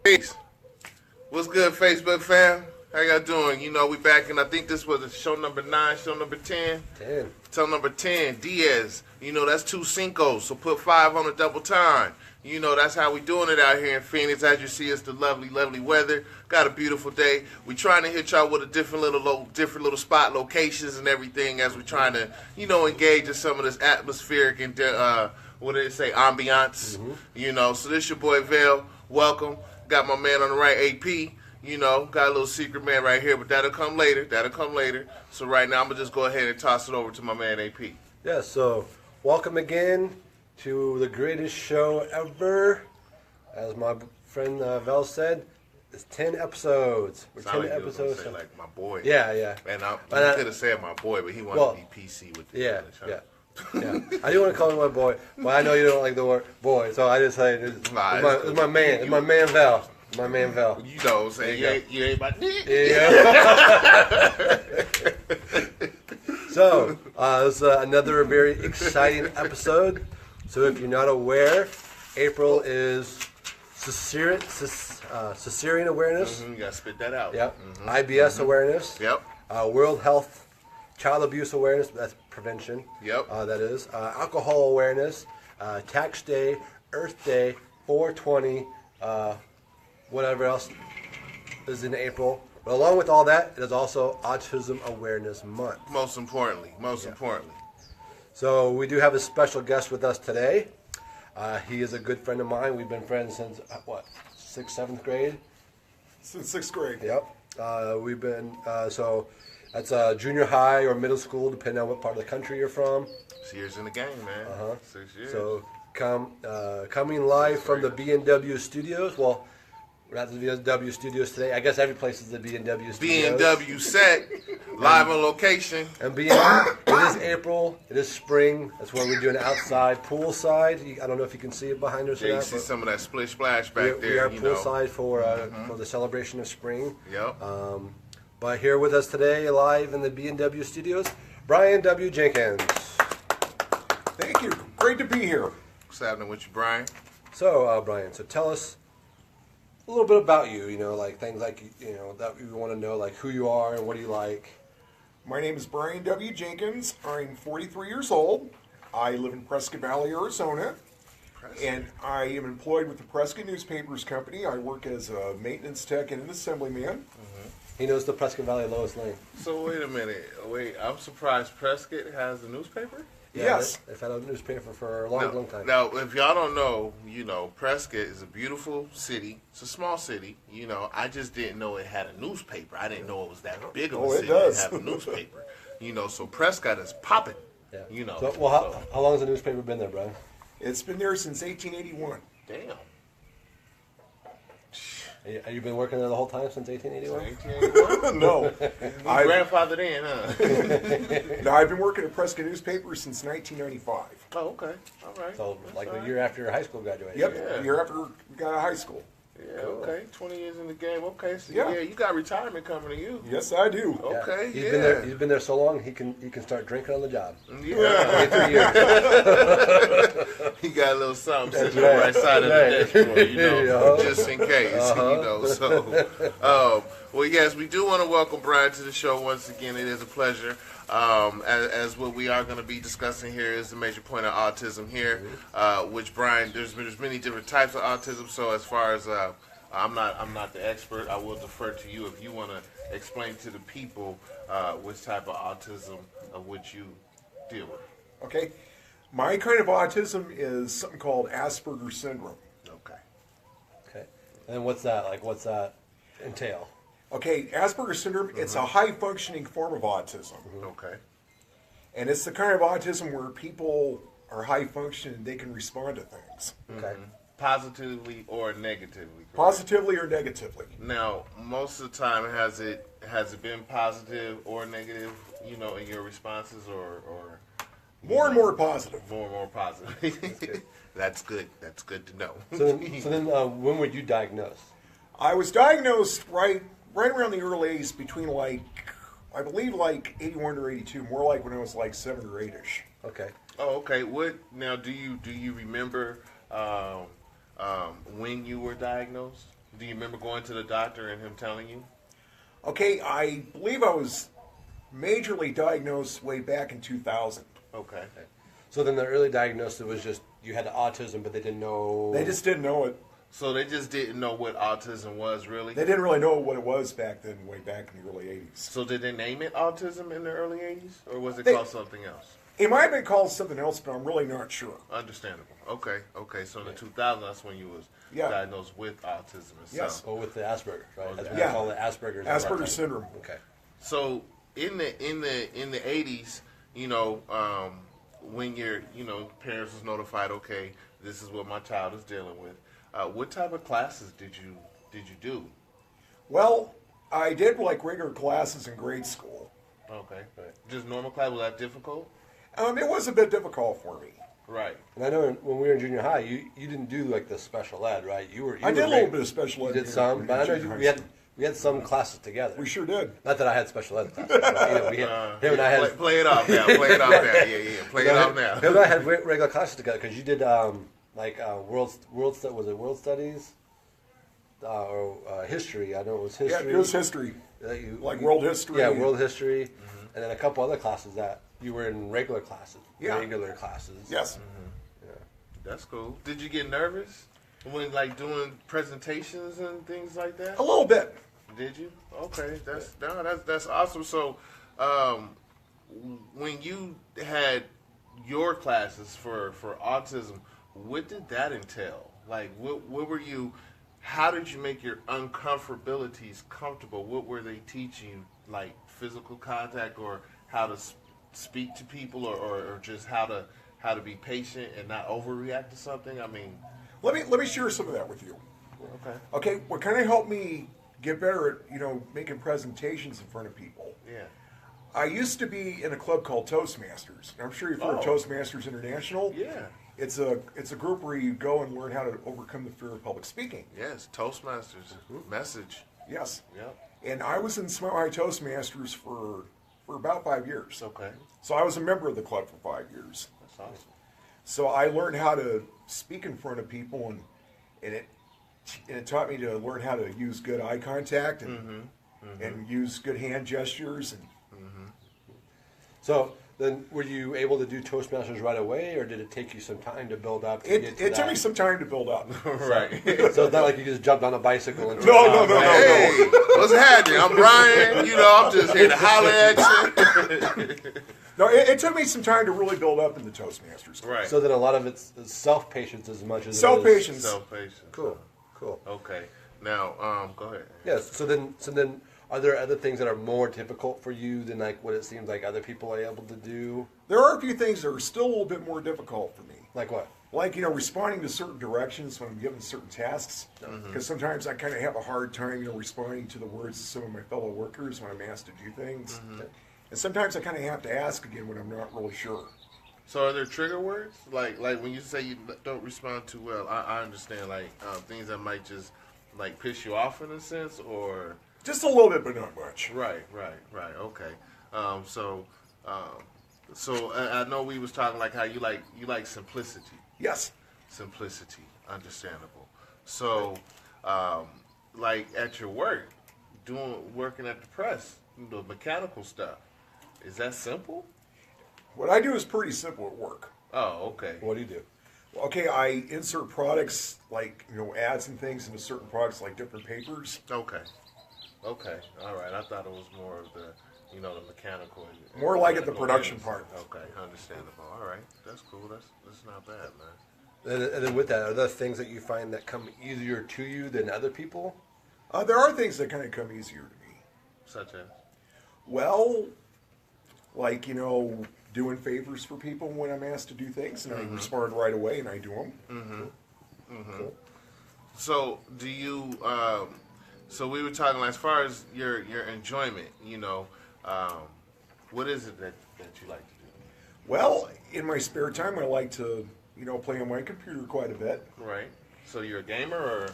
Peace. What's good, Facebook fam? How y'all doing? You know, we back, and I think this was show number 9, show number 10. 10. Show number 10, Diaz. You know, that's 2 Cincos, so put 5 on the double time. You know, that's how we doing it out here in Phoenix. As you see, it's the lovely, lovely weather. Got a beautiful day. We trying to hit y'all with a different little spot locations and everything as we trying to, you know, engage in some of this atmospheric and, what did it say, ambiance. Mm-hmm. You know, so this your boy Lavelle. Welcome. Got my man on the right, AP. You know, got a little secret man right here, but that'll come later. So right now, I'm going to just go ahead and toss it over to my man, AP. Yeah, so welcome again to the greatest show ever. As my friend Vel said, it's 10 episodes. We're 10 like episodes. Say like my boy. Yeah. And I could have said my boy, but he wanted to be PC with the Yeah. I do want to call him my boy, but I know you don't like the word boy, so I just say it's my man. It's my man Vel. My man Vel. You know what I'm saying? You ain't my dick. Yeah. So, this is another very exciting episode. So, if you're not aware, April is Cesarean awareness. Mm-hmm, you got to spit that out. Yep. Mm-hmm. IBS awareness. Yep. World Health Child Abuse awareness. That's prevention. Yep. That is. Alcohol awareness. Tax Day. Earth Day. 420. Whatever else is in April. But along with all that, it is also Autism Awareness Month. Most importantly. So we do have a special guest with us today. He is a good friend of mine. We've been friends since, 6th, 7th grade? Since 6th grade. Yep. We've been, so that's junior high or middle school, depending on what part of the country you're from. 6 years in the game, man. 6 years. So coming live from the B&W studios. Well, we're at the B&W studios today. I guess every place is the B&W studios. B&W set, live on location. And it is April. It is spring. That's where we're doing outside, poolside. I don't know if you can see it behind us. Yeah, you see some of that splish splash back there. We are poolside for the celebration of spring. Yep. But here with us today, live in the B&W studios, Bryan W. Jenkins. Thank you. Great to be here. What's happening with you, Bryan? So, Bryan, tell us a little bit about you, like things like, that we want to know, like who you are and what do you like. My name is Bryan W. Jenkins. I'm 43 years old. I live in Prescott Valley, Arizona. And I am employed with the Prescott Newspapers Company. I work as a maintenance tech and an assemblyman. Mm-hmm. He knows the Prescott Valley Lois Lane. So wait a minute. I'm surprised Prescott has a newspaper? Yeah, yes. They've had a newspaper for a long time. Now, if y'all don't know, Prescott is a beautiful city. It's a small city. I just didn't know it had a newspaper. I didn't know it was that big of a city to have a newspaper. So Prescott is popping. Yeah. How long has the newspaper been there, Bryan? It's been there since 1881. Damn. Have you been working there the whole time since 1881? 1881? No. My grandfather then, huh? No, I've been working at Prescott Newspapers since 1995. Oh, okay. All right. So, like the year after your high school graduation. Yep, Yeah. the year after we got out of high school. Yeah, okay. 20 years in the game. Okay, so Yeah. you got retirement coming to you. Yes, I do. Okay, Yeah. He's been there so long, he can start drinking on the job. Yeah. 3 years. He got a little something sitting on the right side of the dashboard, just in case, So, well, yes, we do want to welcome Bryan to the show once again. It is a pleasure. As what we are going to be discussing here is the major point of autism here, which Bryan, there's many different types of autism. So as far as I'm not the expert, I will defer to you if you want to explain to the people which type of autism of which you deal with. Okay. My kind of autism is something called Asperger syndrome. Okay. And what's that like? What's that entail? Okay, Asperger syndrome, it's a high-functioning form of autism. Okay. And it's the kind of autism where people are high-functioning and they can respond to things. Okay. Positively or negatively? Correct? Positively or negatively. Now, most of the time, has it been positive or negative, in your responses, or More and more positive. More and more positive. That's good. That's good to know. So then when were you diagnosed? I was diagnosed right around the early 80s, between I believe 81 or 82, more like when I was 7 or 8-ish. Okay. Oh, okay. What now? Do you remember when you were diagnosed? Do you remember going to the doctor and him telling you? Okay, I believe I was majorly diagnosed way back in 2000. Okay. So then the early diagnosis was just you had autism, but they didn't know. They just didn't know it. So they just didn't know what autism was, really? They didn't really know what it was back then, way back in the early 80s. So did they name it autism in the early 80s? Or was it They- called something else? It might have been called something else, but I'm really not sure. Understandable. Okay. So in the 2000s, that's when you was Yeah. diagnosed with autism itself. Yes. Or with the Asperger, right? As we Yeah. call it Asperger's. Asperger's syndrome. Okay. So in the 80s, when your parents was notified, okay, this is what my child is dealing with. What type of classes did you do? Well, I did like regular classes in grade school. Okay. Just normal class. Was that difficult? It was a bit difficult for me. Right. And I know when we were in junior high, you didn't do like the special ed, right? I did a little bit of special ed. You did in- some, in but I know junior we high had some classes together. We sure did. Not that I had special ed classes. But, him and I had Play it off now. Play it off now. Yeah. Play it off now. Him and I had regular classes together because you did world studies or history. I know it was history. Yeah, it was history. Like world history. Yeah, world history, and then a couple other classes that you were in regular classes. Yeah. Regular classes. Yes. That's cool. Did you get nervous when doing presentations and things like that? A little bit. Did you? Okay, that's awesome. So, when you had your classes for autism, what did that entail? Like, what were you? How did you make your uncomfortabilities comfortable? What were they teaching you? Like physical contact, or how to speak to people, or just how to be patient and not overreact to something? I mean, Let me share some of that with you. okay, Okay, what kind of helped me get better at making presentations in front of people? yeah, I used to be in a club called Toastmasters. I'm sure you've heard of Oh. Toastmasters International. yeah. It's a group where you go and learn how to overcome the fear of public speaking. Yes, Toastmasters message. Yes. Yep. And I was in Smile High Toastmasters for about 5 years. Okay, So I was a member of the club for 5 years. that's awesome. So I learned how to speak in front of people, and it taught me to learn how to use good eye contact and use good hand gestures. And So then, were you able to do Toastmasters right away, or did it take you some time to build up? To get to it took that? me some time to build up. Right. So it's not like you just jumped on a bicycle and No. Hey, what's happening? I'm Bryan. I'm just here to holler at you. No, it took me some time to really build up in the Toastmasters. Right. So then a lot of it's self-patience as much as it is- Self-patience. Self-patience. Cool. Okay. Now, go ahead. Yes. So then, are there other things that are more difficult for you than like what it seems like other people are able to do? There are a few things that are still a little bit more difficult for me. Like what? Like, responding to certain directions when I'm given certain tasks. Because sometimes I kind of have a hard time, responding to the words of some of my fellow workers when I'm asked to do things. And sometimes I kind of have to ask again when I'm not really sure. So, are there trigger words? Like when you say you don't respond too well, I understand. Things that might just piss you off in a sense, or Just a little bit, but not much. right. Okay. So I know we was talking how you like simplicity. Yes. Simplicity, understandable. So, at your work, working at the press, the mechanical stuff, is that simple? What I do is pretty simple at work. Oh, okay. What do you do? Okay, I insert products ads and things into certain products like different papers. Okay. All right. I thought it was more of the mechanical. More like at the mechanical production ends. part. Okay, understandable. All right, that's cool. That's not bad, man. And then with that, are there things that you find that come easier to you than other people? There are things that kind of come easier to me. Such as. Well, doing favors for people when I'm asked to do things, and I respond right away, and I do them. Cool. So do you? So we were talking as far as your enjoyment. What is it that you like to do? Well, in my spare time, I like to, play on my computer quite a bit. Right. So you're a gamer or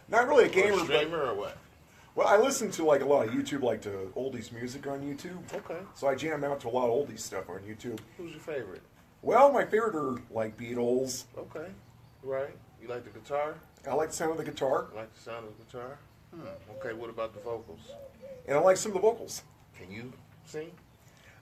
Not really a or gamer, a but streamer or what? well, I listen to a lot of YouTube, to oldies music on YouTube. Okay. So I jam out to a lot of oldies stuff on YouTube. Who's your favorite? Well, my favorite are Beatles. Okay. Right. You like the guitar? I like the sound of the guitar, You like the sound of the guitar? Okay, what about the vocals? and I like some of the vocals. Can you sing?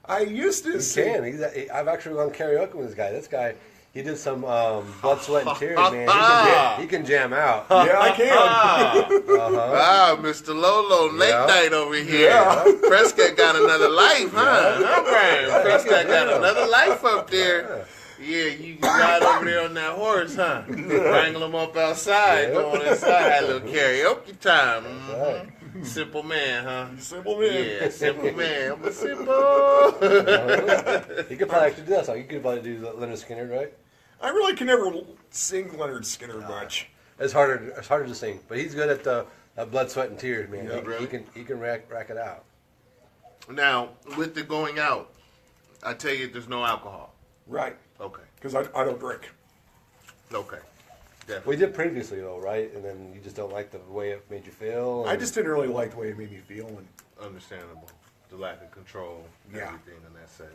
I used to He sing. can. I've actually gone karaoke with this guy. This guy, he did some blood, sweat, and tears, man. He can jam out. Yeah, I can. Ah, Mr. Lolo, late Yeah. night over here. Yeah. Prescott got another life, huh? Huh, Brian? Prescott got another life up there. Yeah, you ride over there on that horse, huh? Wrangle him up outside, go on inside, had a little karaoke time. Right. Simple man, huh? Simple man. Yeah, simple man. I'm a simple. He could probably actually do that song. You could probably do Leonard Skinner, right? I really can never sing Leonard Skinner much. It's harder to sing, but he's good at the blood, sweat, and tears, man. Yeah, He can rack it out. Now, with the going out, I tell you, there's no alcohol. Right. Okay. Because I don't drink. Okay. We Definitely. did previously, though, right? And then you just don't like the way it made you feel. I just didn't really like the way it made me feel. And Understandable. The lack of control, Yeah. everything in that such,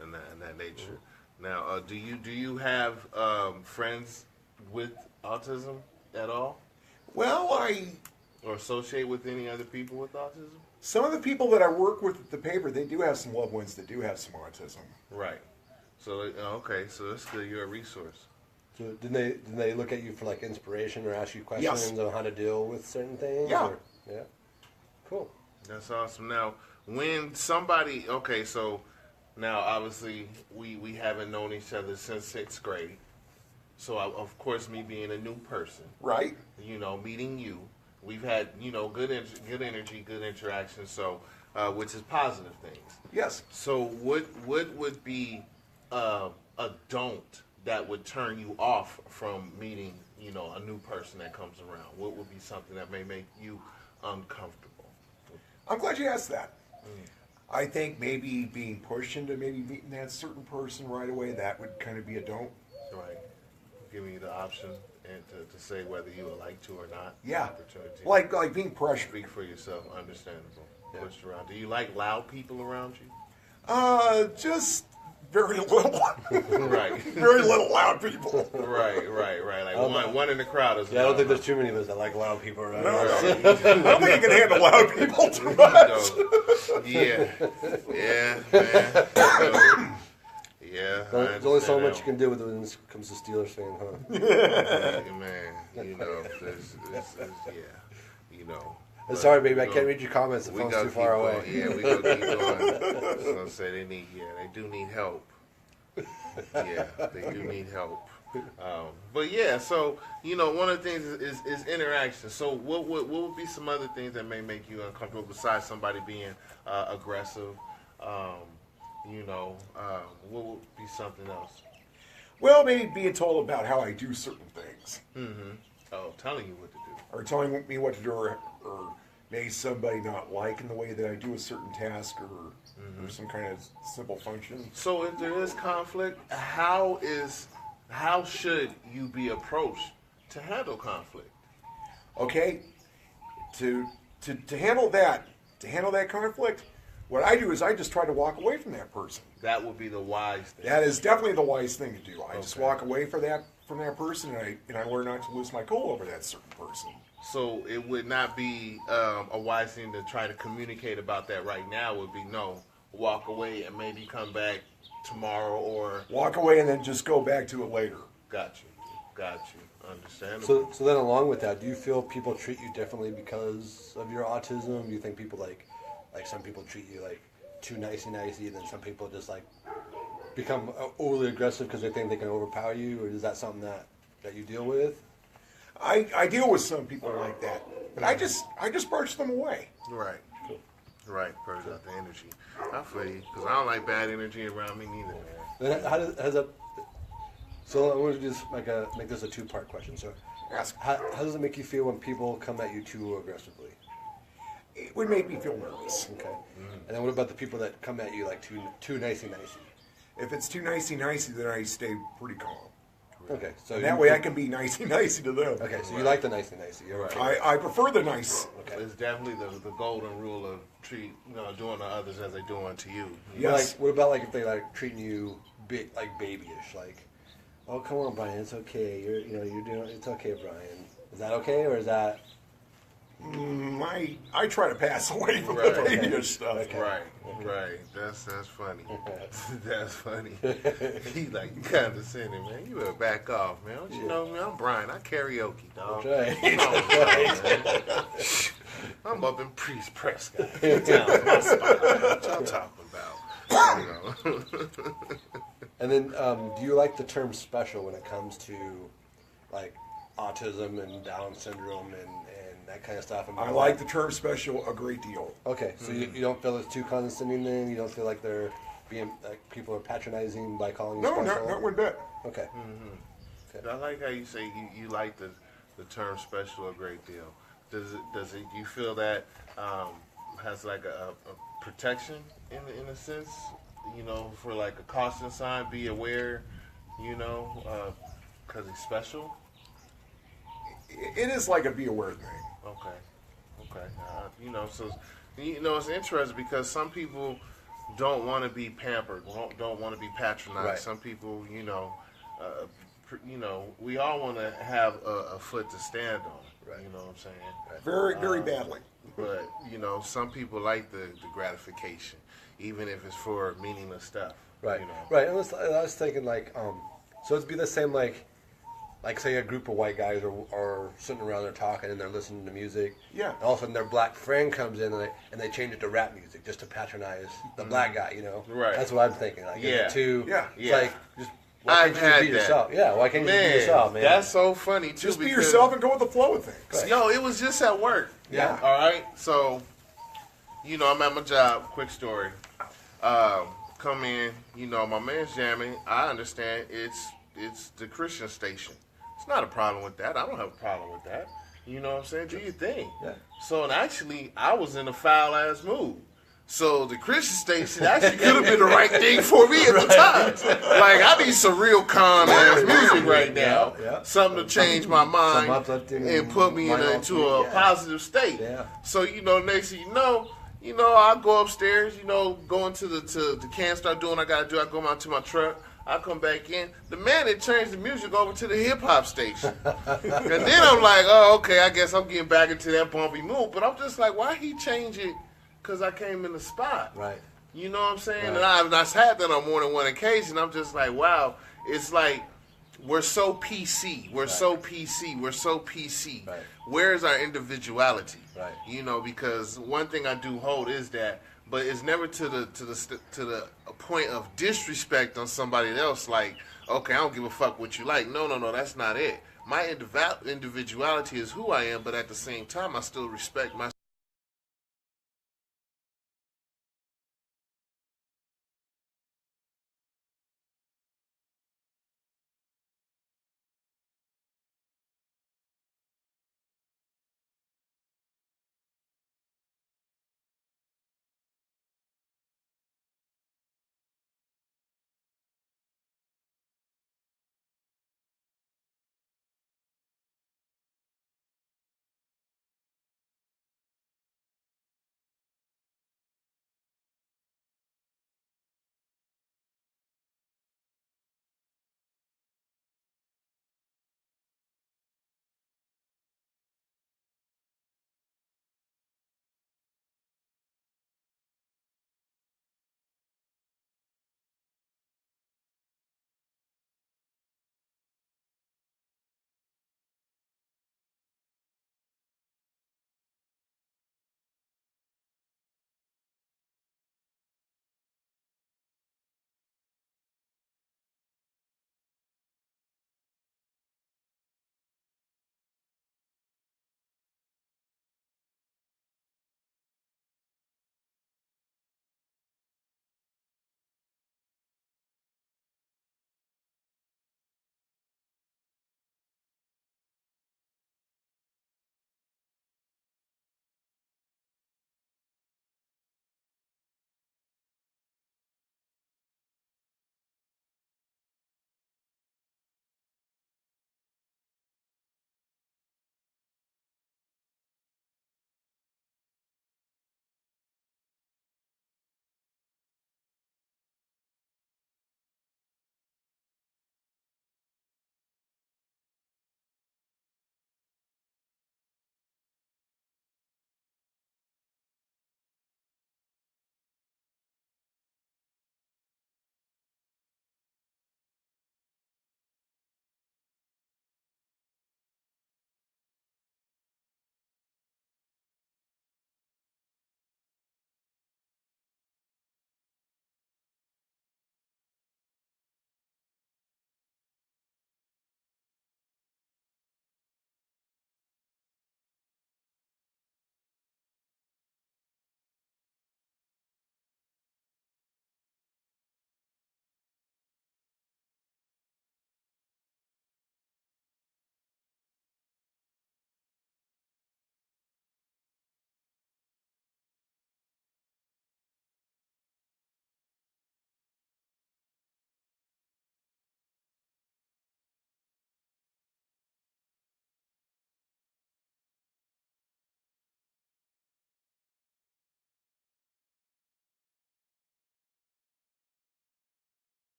and that nature. Now, do you have friends with autism at all, well, or associate with any other people with autism? some of the people that I work with at the paper, they do have some loved ones that do have some autism. Right. So okay, so that's good. You're a resource. So didn't they look at you for like inspiration or ask you questions Yes. on how to deal with certain things? Yeah. Or, yeah. Cool. That's awesome. Now, when somebody, okay, so now obviously we haven't known each other since 6th grade. So of course, me being a new person, Right? meeting you, we've had good energy, good interaction. So which is positive things. Yes. So what would be a don't that would turn you off from meeting a new person that comes around? What would be something that may make you uncomfortable? I'm glad you asked that. I think maybe being pushed into maybe meeting that certain person right away, that would kind of be a don't. Right. Giving you the option and to say whether you would like to or not. Yeah. Opportunity. Like being pressured. Speak for yourself. Understandable. Pushed around. Do you like loud people around you? Just very little. Right. Very little loud people. Right. Like one in the crowd is. Yeah, I don't think there's too many of us that like loud people around. No, here. I don't think you can handle loud people too much. Yeah, man. Yeah. There's only so much you can do with it when it comes to Steelers fan, huh? Man, this, Sorry, baby, I can't read your comments. The phone's too far away. Yeah, we gonna keep going. So say they do need help. Yeah, they do need help. But yeah, so one of the things is interaction. So what would be some other things that may make you uncomfortable besides somebody being aggressive? What would be something else? Well, maybe being told about how I do certain things. Mm-hmm. Oh, telling you what to do. Or telling me what to do, or maybe somebody not liking the way that I do a certain task or some kind of simple function. So if there is conflict, how should you be approached to handle conflict? Okay, to handle that conflict, what I do is I just try to walk away from that person. That would be the wise thing. That is definitely the wise thing to do. I just Okay. walk away from that person, and I learn not to lose my cool over that certain person. So it would not be a wise thing to try to communicate about that right now. It would be no, walk away and maybe come back tomorrow or Walk away and then just go back to it later. got you. Understandable. So then along with that, do you feel people treat you differently because of your autism? Do you think people like some people treat you like too nicey, and then some people just like become overly aggressive because they think they can overpower you? Or is that something that you deal with? I deal with some people like that, but I just brush them away. Right. Right. Purge out the energy. I feel you because I don't like bad energy around me neither, man. Then how does that? So I want to just make this a two-part question. So, Ask. how does it make you feel when people come at you too aggressively? It would make me feel nervous. Okay. And then what about the people that come at you like too nicey? If it's too nicey, then I stay pretty calm. Okay. So And that way I can be nicey to them. Okay. So you like the nicey. You're right. I prefer the nice. Okay. It's definitely the golden rule of doing to others as they do unto you. Yes. What about like if they like treating you like babyish, like Oh, come on, Brian. It's okay. You're doing. It's okay, Brian. Is that okay, or is that? I try to pass away from Right. the previous stuff. Okay. Right. That's funny. That's funny. He like condescending, man. You better back off, man. Don't you know me? I'm Brian. I karaoke, dog. That's right. Come on, man. I'm up in Priest Prescott. Down my spot. What y'all talking about? You know. And then, do you like the term special when it comes to like autism and Down syndrome and that kind of stuff? I like the term special a great deal. Okay, so you don't feel it's too condescending then? You don't feel like they're being like people are patronizing by calling you No, special? not one bit. Okay. I like how you say you like the term special a great deal. Does it you feel that has like a protection in a sense, you know, for like a caution sign, be aware, you know, because he's special? It is like a be aware thing. Okay. You know, so you know it's interesting because some people don't want to be pampered, don't want to be patronized. Right. Some people, you know, we all want to have a foot to stand on. Right. You know what I'm saying? Right. Very badly. But you know, some people like the gratification, even if it's for meaningless stuff. Right. You know? Right. I was thinking like, so it'd be the same like say a group of white guys are sitting around there talking and they're listening to music. Yeah. And all of a sudden their black friend comes in and they change it to rap music just to patronize the black guy. You know. Right. That's what I'm thinking. Like, Yeah. It's like just. Why I've can't you had just be that. yourself? Yeah, why can't you just be Man, yourself, man? that's so funny too. Just be because- yourself and go with the flow of things. Right. Yo, it was just at work. Yeah. All right. So, you know, I'm at my job. Quick story. Come in. You know, my man's jamming. I understand. It's the Christian station. It's not a problem with that. I don't have a problem with that. You know what I'm saying? Do your thing. Yeah. So, and actually, I was in a foul ass mood. So the Christian station actually could have been the right thing for me at the time. Like I need some real calm ass music right now. Yeah. Something to change my mind uplifting and put me into a yeah. positive state. Yeah. So you know, next thing you know, I go upstairs. You know, go into the can, start doing what I gotta do. I go out to my truck. I come back in. The man had changed the music over to the hip hop station, and then I'm like, oh, okay, I guess I'm getting back into that bumpy mood. But I'm just like, why he change it? Because I came in the spot. Right. You know what I'm saying? Right. And I've had that on more than one occasion. I'm just like, wow, it's like we're so PC. We're so PC. We're so PC. Right. Where's our individuality? Right. You know, because one thing I do hold is that, but it's never to the point of disrespect on somebody else. Like, okay, I don't give a fuck what you like. No, that's not it. My individuality is who I am, but at the same time, I still respect my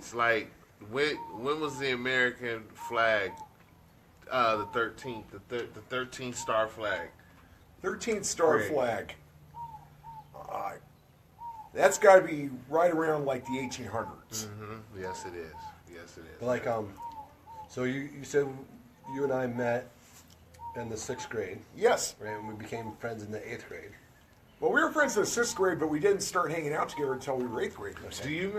dates. Like when was the American flag? The 13th, the 13th star flag. 13th star Great. flag. That's got to be right around like the 1800s. Mm-hmm. Yes, it is. Yes, it is. But like, so you said you and I met in the 6th grade, Yes. right? And we became friends in the 8th grade. Well, we were friends in the 6th grade, but we didn't start hanging out together until we were 8th graders. Do you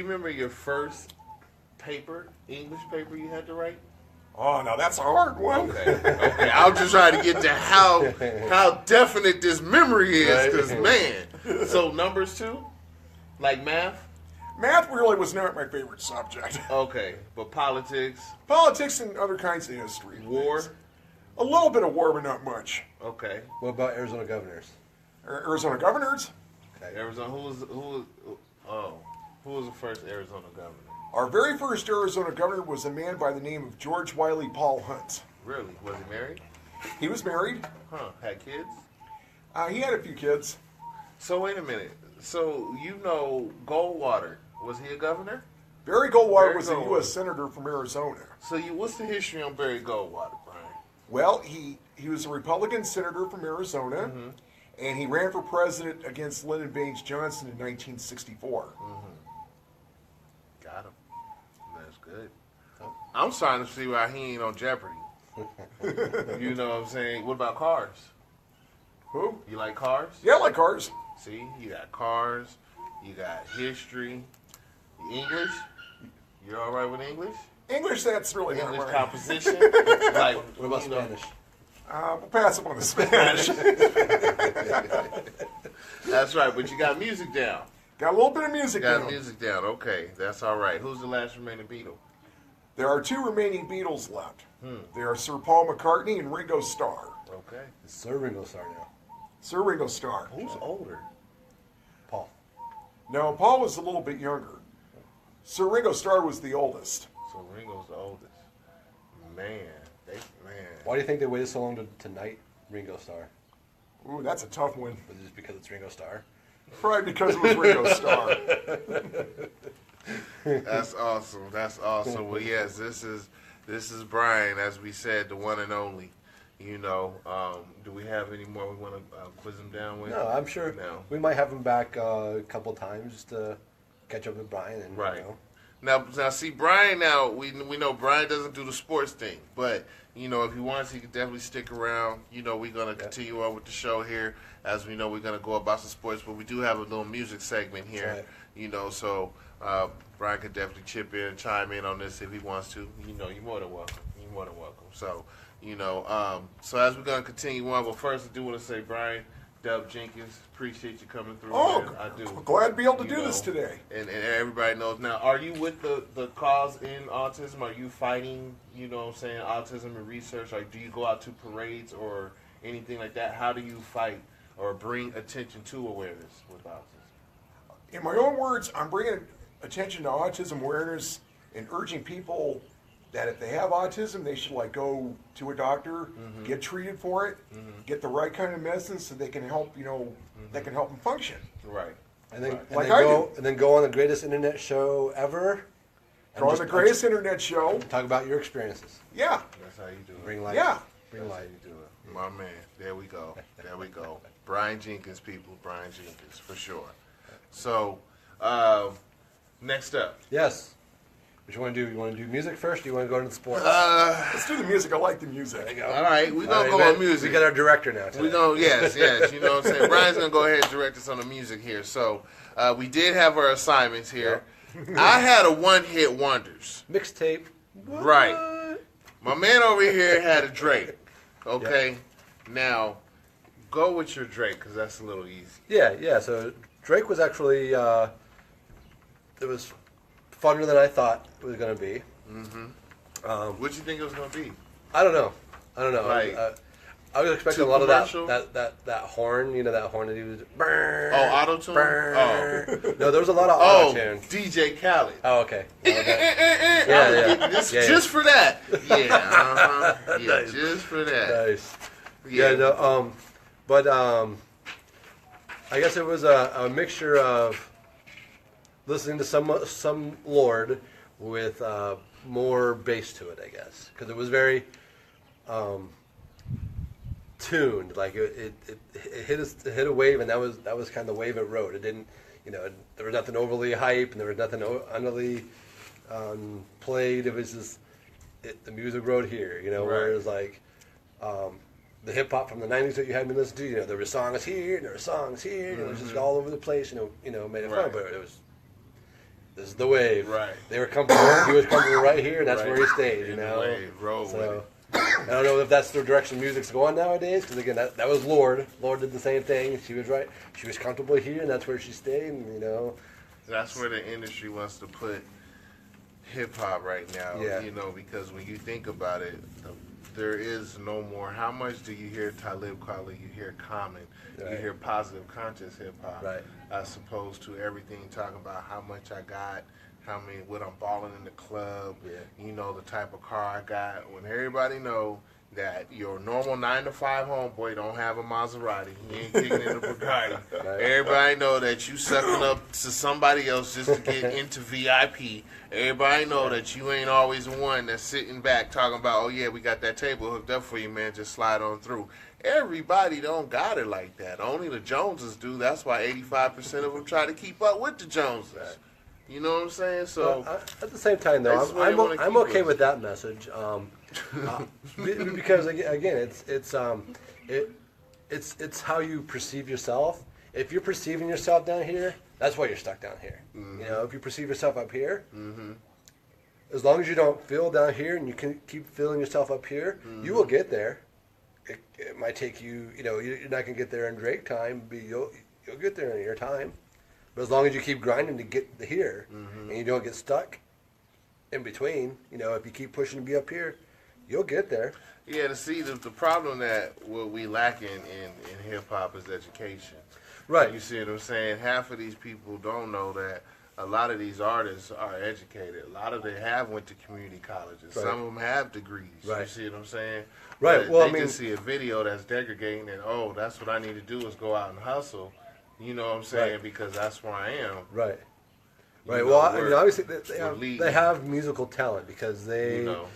remember your first paper, English paper you had to write? Oh, now that's a hard one. Okay. I'll just try to get to how definite this memory is, because man. So numbers too, like math. Math really was not my favorite subject. Okay, but politics, Politics and other kinds of history. war. A little bit of war, but not much. Okay, What about Arizona governors? Arizona governors. Arizona. Who was the first Arizona governor? Our very first Arizona governor was a man by the name of George Wiley Paul Hunt. Really? Was he married? He was married. Huh? Had kids? He had a few kids. So wait a minute. So Goldwater, was he a governor? Barry Goldwater Barry was a Goldwater. U.S. senator from Arizona. So what's the history on Barry Goldwater, Brian? Well, he was a Republican senator from Arizona, and he ran for president against Lyndon Baines Johnson in 1964. Got him. That's good. I'm starting to see why he ain't on Jeopardy. You know what I'm saying? What about cars? Who? You like cars? Yeah, I like cars. See, you got cars, you got history, English. You're all right with English? English, that's really not English right. composition. Like, What about you know, Spanish? We'll pass up on the Spanish. That's right, but you got music down. Got a little bit of music Got down. music down. Okay, that's all right. Who's the last remaining Beatle? There are two remaining Beatles left. They are Sir Paul McCartney and Ringo Starr. Okay. It's Sir Ringo Starr now. Sir Ringo Starr. Who's older? Paul. No, Paul was a little bit younger. Sir Ringo Starr was the oldest. So Ringo's the oldest. Man. Why do you think they waited so long to knight Ringo Starr? Ooh, that's a tough one. Was it just because it's Ringo Starr? Probably because it was Ringo Starr. That's awesome. That's awesome. Well, yes, this is Brian, as we said, the one and only. You know, do we have any more we want to quiz him down with? No, I'm sure No. we might have him back a couple times just to catch up with Brian. And, Right. You know. Now, see, Brian. Now we know Brian doesn't do the sports thing, but you know, if he wants, he can definitely stick around. You know, we're gonna continue on with the show here, as we know we're gonna go about some sports, but we do have a little music segment here. That's right. You know, so Brian could definitely chip in and chime in on this if he wants to. You know, you're more than welcome. You're more than welcome. So, you know, so as we're gonna continue on, but first I do want to say, Brian, Dub Jenkins, appreciate you coming through. Oh, man. I do. glad to be able to You do know, this today. And everybody knows. Now, are you with the cause in autism? Are you fighting, you know what I'm saying, autism and research? Or do you go out to parades or anything like that? How do you fight or bring attention to awareness with autism? In my own words, I'm bringing attention to autism awareness and urging people that if they have autism, they should go to a doctor, get treated for it, get the right kind of medicine so they can help, that can help them function. Right. And then, Right. and, Like then I go, do. and then go on the greatest internet show ever. and Go on just- the greatest internet show. Talk about your experiences. Yeah. That's how you do it. Bring light. Yeah. Bring light. You do it. My man. There we go. There we go. Bryan Jenkins, people. Bryan Jenkins, for sure. So, next up. Yes. What you want to do? You want to do music first? Or do you want to go into the sports? Let's do the music. I like the music. All right, we're going to All go right, on music. We got our director now. Today. We going yes, you know what I'm saying. Brian's gonna go ahead and direct us on the music here. So we did have our assignments here. I had a one-hit wonders. Mixtape. Right. My man over here had a Drake. Okay. Now, go with your Drake because that's a little easy. Yeah. So Drake was actually it was funner than I thought it was going to be. What you think it was gonna be? I don't know. Like, I was expecting too a lot of commercial? that horn. You know that horn that he was. Oh, auto-tune? Oh. No, there was a lot of Oh, auto tune. DJ Khaled. Oh, okay. Yeah. Just for that. Yeah. Yeah. Nice. Just for that. Nice. Yeah. No. But I guess it was a mixture of listening to some Lord with more bass to it, I guess, because it was very tuned. Like it hit a wave, and that was kind of the wave it rode. It didn't, there was nothing overly hype, and there was nothing underly played. It was just the music rode here, Right. Whereas like the hip hop from the '90s that you had me listen to, there were songs here, and there were songs here, and it was just all over the place. Made it fun, but it was. This is the wave. Right. They were comfortable. He was comfortable right here, and that's where he stayed. The wave, roll with it. I don't know if that's the direction music's going nowadays. Because again, that was Lord. Lord did the same thing. She was right. She was comfortable here, and that's where she stayed. And That's where the industry wants to put hip hop right now. Yeah. Because when you think about it, there is no more. How much do you hear Talib Kweli? You hear Common. Right. You hear positive, conscious hip hop. Right. As opposed to everything talking about how much I got, what I'm balling in the club. Yeah. The type of car I got. When everybody know that your normal 9-to-5 homeboy don't have a Maserati. He ain't kicking in a Bugatti. Right. Everybody know that you sucking up to somebody else just to get into VIP. Everybody know that you ain't always the one that's sitting back talking about, oh yeah, we got that table hooked up for you, man, just slide on through. Everybody don't got it like that. Only the Joneses do. That's why 85% of them try to keep up with the Joneses. Right. You know what I'm saying? So at the same time, though, I'm okay with that message. Because again, it's how you perceive yourself. If you're perceiving yourself down here, that's why you're stuck down here. Mm-hmm. If you perceive yourself up here, mm-hmm. as long as you don't feel down here and you can keep feeling yourself up here, mm-hmm. you will get there. It might take you, you're not gonna get there in Drake time, but you'll get there in your time. But as long as you keep grinding to get here, mm-hmm. and you don't get stuck in between, if you keep pushing to be up here, you'll get there. Yeah, the problem that what we lack in hip hop is education. Right. You see what I'm saying? Half of these people don't know that a lot of these artists are educated. A lot of them have went to community colleges. Right. Some of them have degrees. Right. You see what I'm saying? Right. But Well, they just see a video that's degrading and, oh, that's what I need to do is go out and hustle. You know what I'm saying? Right. Because that's where I am. Right. Right. You Well, know, obviously leading. they have musical talent because they You know.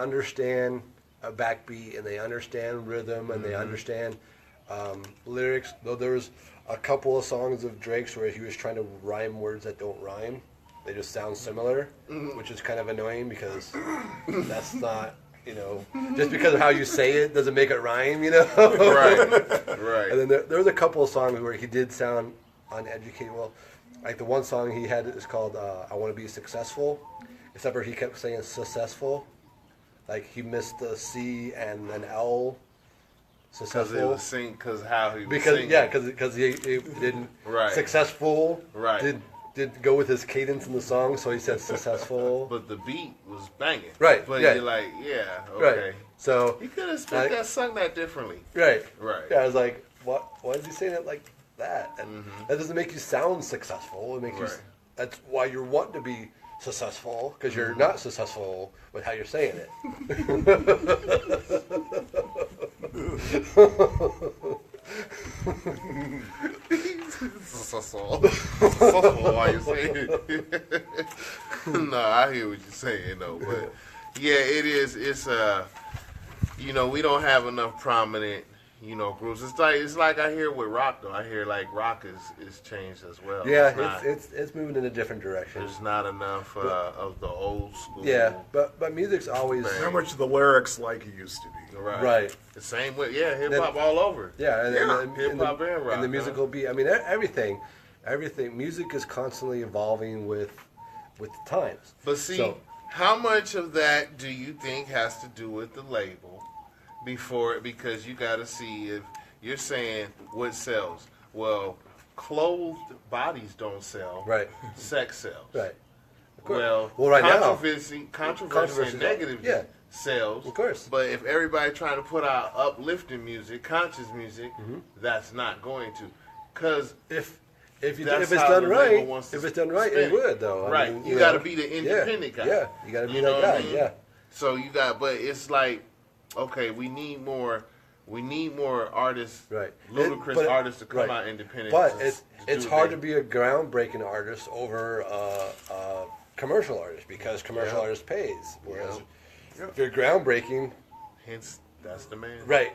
understand a backbeat and they understand rhythm and they understand lyrics. Though there was a couple of songs of Drake's where he was trying to rhyme words that don't rhyme. They just sound similar, which is kind of annoying because that's not, just because of how you say it doesn't make it rhyme, Right. And then there was a couple of songs where he did sound uneducated. Well, like the one song he had is called I Want to Be Successful, except for he kept saying successful. Like he missed the C and an L. Successful. Because how he was singing. Yeah, because he didn't. Right. Successful. Right. Did go with his cadence in the song, so he said successful. But the beat was banging. Right, But yeah. you're like, yeah, okay. Right. So He could have sung that differently. Right. Right. Yeah, I was like, what? Why did you say that like that? And that doesn't make you sound successful. It makes you. Right. That's why you're wanting to be successful because you're not successful with how you're saying it. Why you saying it? No, I hear what you're saying though, but yeah, it is. It's we don't have enough prominent groups. It's like I hear with rock though. I hear like rock is changed as well. Yeah, it's moving in a different direction. There's not enough of the old school. Yeah, but music's always How much of the lyrics like it used to be. right. The same way, hip hop all over. Yeah, and hip hop and rock. and the musical beat. I mean, everything. Music is constantly evolving with the times. But see, how much of that do you think has to do with the label? Because you got to see if you're saying what sells. Well, clothed bodies don't sell. Right. Sex sells. Right. Well, right controversy and now. negative sells. Of course. But if everybody trying to put out uplifting music, conscious music, that's not going to. Because if it's done right, it would though. Right. I mean, you got to be the independent guy. Yeah. You got to be that guy. I mean? Yeah. So but it's like, okay, we need more We need more artists, Right. ludicrous artists to come out independent. But it's hard to be a groundbreaking artist over a commercial artist because commercial artist pays. Whereas if you're groundbreaking, hence that's the man. right,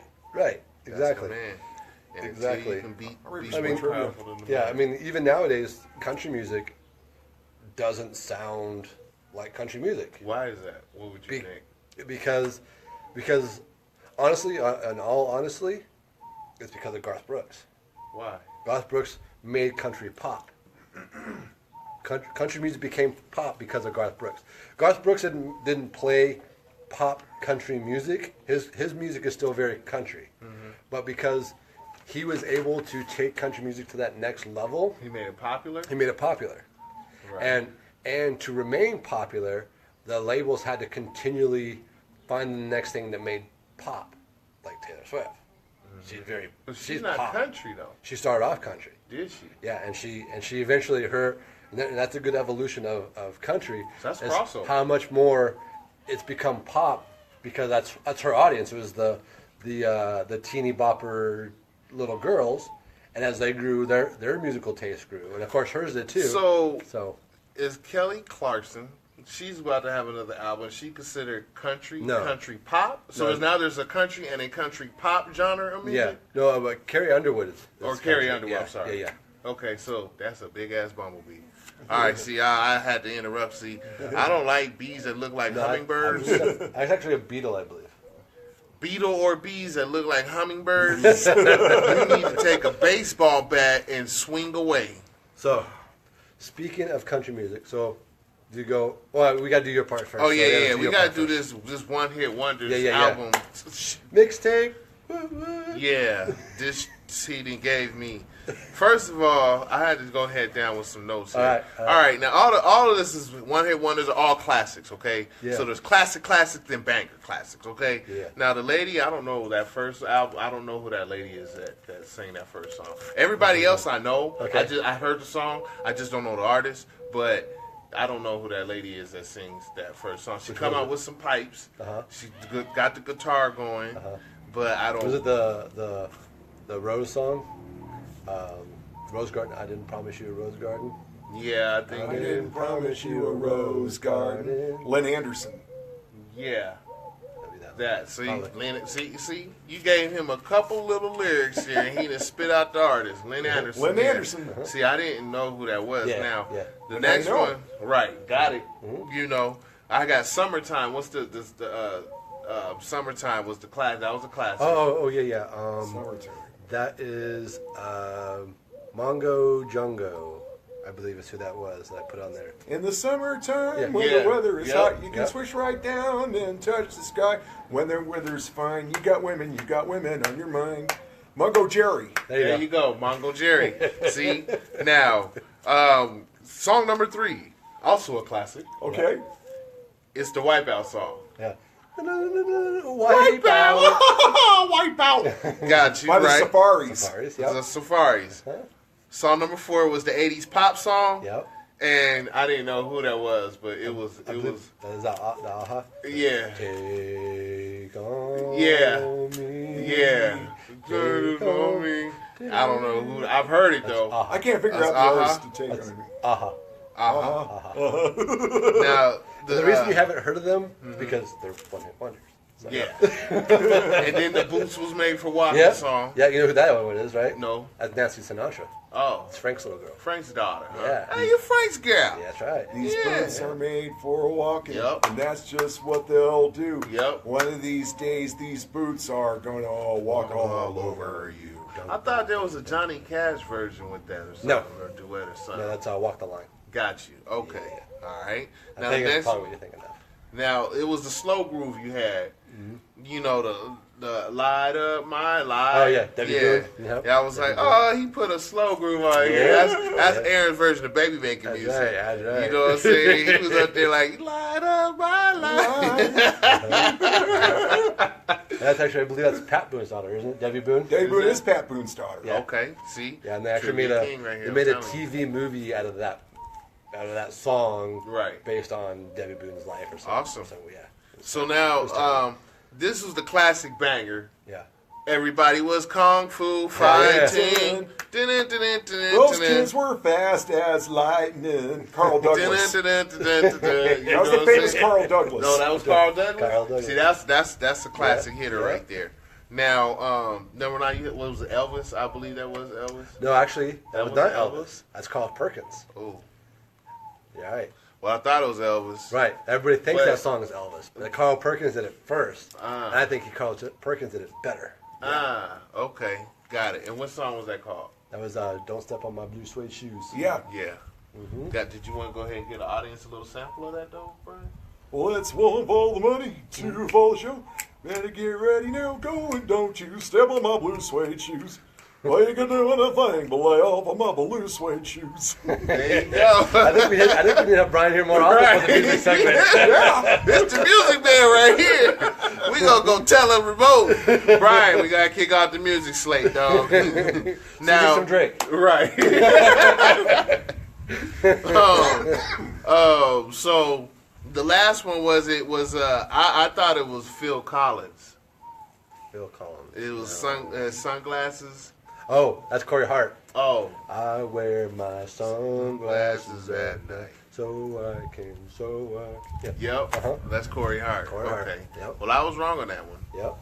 exactly. That's the man. And Exactly. You can beat I mean, more powerful than the yeah, man. I mean, even nowadays, country music doesn't sound like country music. Why is that? What would you think? Because honestly, in all honesty, it's because of Garth Brooks. Why? Garth Brooks made country pop. Country music became pop because of Garth Brooks. Garth Brooks didn't play pop country music. His music is still very country, but because he was able to take country music to that next level, He made it popular. he made it popular. Right. And to remain popular, the labels had to continually find the next thing that made pop, like Taylor Swift. She's very But she's not pop. country though. She started off country. Did she? Yeah, and she eventually and that's a good evolution of country. So that's is crossover. How much more it's become pop because that's her audience. It was the teeny bopper little girls, and as they grew, their musical taste grew, and of course hers did too. So is Kelly Clarkson? She's about to have another album. She considered country No. country pop. So No. is now there's a country and a country pop genre of music. yeah, no, but Carrie Underwood is Or Carrie country. Underwood. Yeah, I'm sorry. Yeah. Okay, so that's a big ass bumblebee. All right, see, I had to interrupt. See, I don't like bees that look like No, hummingbirds. It's actually a beetle, I believe. Beetle or bees that look like hummingbirds. You need to take a baseball bat and swing away. So, speaking of country music, so do you go? Well, we got to do your part first. Oh So yeah. We your gotta part do first. this one hit wonders Yeah. album. Mixtape. Yeah, this he done gave me. First of all, I had to go head down with some notes here. All right. Now all of this is one hit wonders are all classics. Okay, Yeah. so there's classics, then banger classics. Okay. Yeah. Now the lady, I don't know that first album. I don't know who that lady is that sang that first song. Everybody else I know. Okay. I heard the song. I just don't know the artist, but. I don't know who that lady is that sings that first song. She come out with some pipes. She got the guitar going, but I don't. Was it the Rose song? Rose Garden. I didn't promise you a rose garden. Yeah, I think. I didn't promise you a rose garden. Lynn Anderson. Yeah, That'd be that. that. See, Probably. Lynn, see, you gave him a couple little lyrics here, and he done spit out the artist, Lynn Anderson. Lynn yeah. Anderson. See, I didn't know who that was. Yeah, Now, yeah. the And next I know. one, right? Got it. You know, I got Summertime. What's the Summertime was the class. That was a classic. Oh yeah. Summertime. That is Mongo Jungo, I believe is who that was that I put on there. In the summertime, Yeah. when Yeah. the weather is Yep. hot, you can Yep. swish right down and touch the sky. When the weather's fine, you got women on your mind. Mungo Jerry. There you go, Mongo Jerry. See, now, song number 3, also a classic. Okay. It's the Wipeout song. Yeah. Wipe out. Wipeout. Got you, By the right? Safaris. Safaris, The yep. Safaris. Song number 4 was the 80s pop song. Yep. And I didn't know who that was, but it was, That is the aha. yeah. Take on Yeah. me. Yeah. Take on me. I don't know who, I've heard it though. I can't figure out That's the artist to take on me. Aha. Now, The reason you haven't heard of them is because they're one-hit wonders. So. yeah. And then the Boots was made for Walking Yeah. song. Yeah, you know who that one is, right? No. That's Nancy Sinatra. Oh. It's Frank's little girl. Frank's daughter. Huh? Yeah. Hey, you're Frank's girl. Yeah, that's right. These Yeah. boots are made for walking, Yep. and that's just what they'll do. Yep. One of these days, these boots are going to all walk all over you. I thought there was a Johnny Cash version with that or something. No. Or a duet or something. No, that's Walk the Line. Got you. Okay. All right. I Now, think the that's next, probably what you're thinking of. now, it was the slow groove you had. You know, the light up my life. Oh, yeah. Debbie yeah. Boone. Yep. Yeah, I was Debbie like, Boone. oh, he put a slow groove on here. Yeah. That's Aaron's version of baby making That's music. right, that's right. You know what I'm saying? He was up there like, light up my life. That's actually, I believe that's Pat Boone's daughter, isn't it? Debbie Boone? Dave Boone is Pat Boone's daughter. Yeah. Okay, see? Yeah, and they actually Trivia made king right here, they made a I'm telling you. TV movie out of that song, Right. based on Debbie Boone's life or something. Awesome. So yeah, So now, this was the classic banger. yeah. Everybody was kung fu fighting. Those kids were fast as lightning. Carl Douglas. That was the famous Carl Douglas. No, that was Carl Douglas. Carl Douglas. See, that's a classic hitter right there. Now, number 9, what was it, Elvis? I believe that was Elvis. No, actually, that was not Elvis? Elvis. That's Carl Perkins. Oh, Yeah, right. well, I thought it was Elvis. Right. Everybody thinks But- that song is Elvis, but Carl Perkins did it first. Ah. And I think Carl Perkins did it better. Okay, got it. And what song was that called? That was "Don't Step on My Blue Suede Shoes." Yeah. Yeah. Did you want to go ahead and give the audience a little sample of that, though, Brian? Well, it's one for the money, two for the show. Better get ready now, go and don't you step on my blue suede shoes. Well, you can do anything but lay off of my blue suede shoes. There you go. I think we need to have Brian here more often for the music segment. Yeah, it's the music man right here. We gonna go tell him remote. Brian, we gotta kick off the music slate, dog. Now, some Drake. Right. So the last one I thought it was Phil Collins. Phil Collins. It was sunglasses. Oh, that's Corey Hart. Oh, I wear my sunglasses glasses at at night night. so I can. Yeah. Yep. Uh-huh. That's Corey Hart. Corey Hart. Okay. Yep. Well, I was wrong on that one. Yep.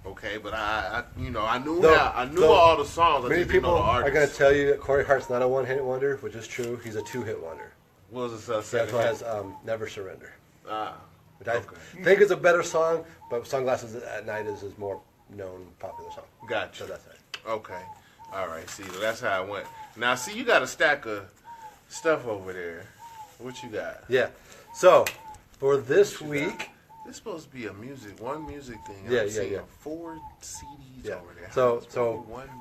Okay, but I knew Though all the songs. I Many just didn't know people the are artists. going to tell you that Corey Hart's not a one-hit wonder, which is true. He's a two-hit wonder. What was the That's second? why it has Never Surrender. Which I Okay. think is a better song, but Sunglasses at Night is his more known, popular song. Gotcha. So that's it. Okay. All right. See, that's how it went. Now, see, you got a stack of stuff over there. What you got? Yeah. So, for this week... This is supposed to be one music thing. Yeah, I'm yeah, seeing yeah. 4 CDs Yeah. over there. So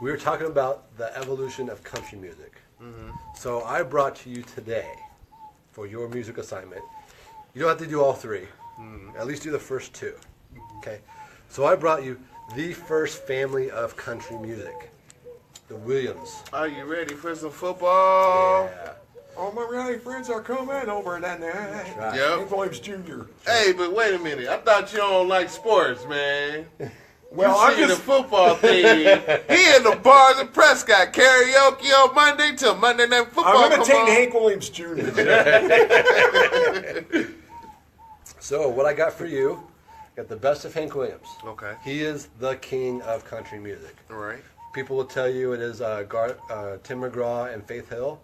we were talking about the evolution of country music. Mm-hmm. So I brought to you today, for your music assignment, you don't have to do all 3. At least do the first 2. Okay? So I brought you the first family of country music, the Williams. Are you ready for some football? Yeah. All my rowdy friends are coming over that night. Right. Yep. Hank Williams Jr. Hey, but wait a minute. I thought you don't like sports, man. Well, I'm I'm the just football thing. He in the bars in Prescott karaoke on Monday till Monday Night Football. I'm come imitating on. Hank Williams Jr. So what I got for you, I got the best of Hank Williams. Okay. He is the king of country music. All right. People will tell you it is Tim McGraw and Faith Hill.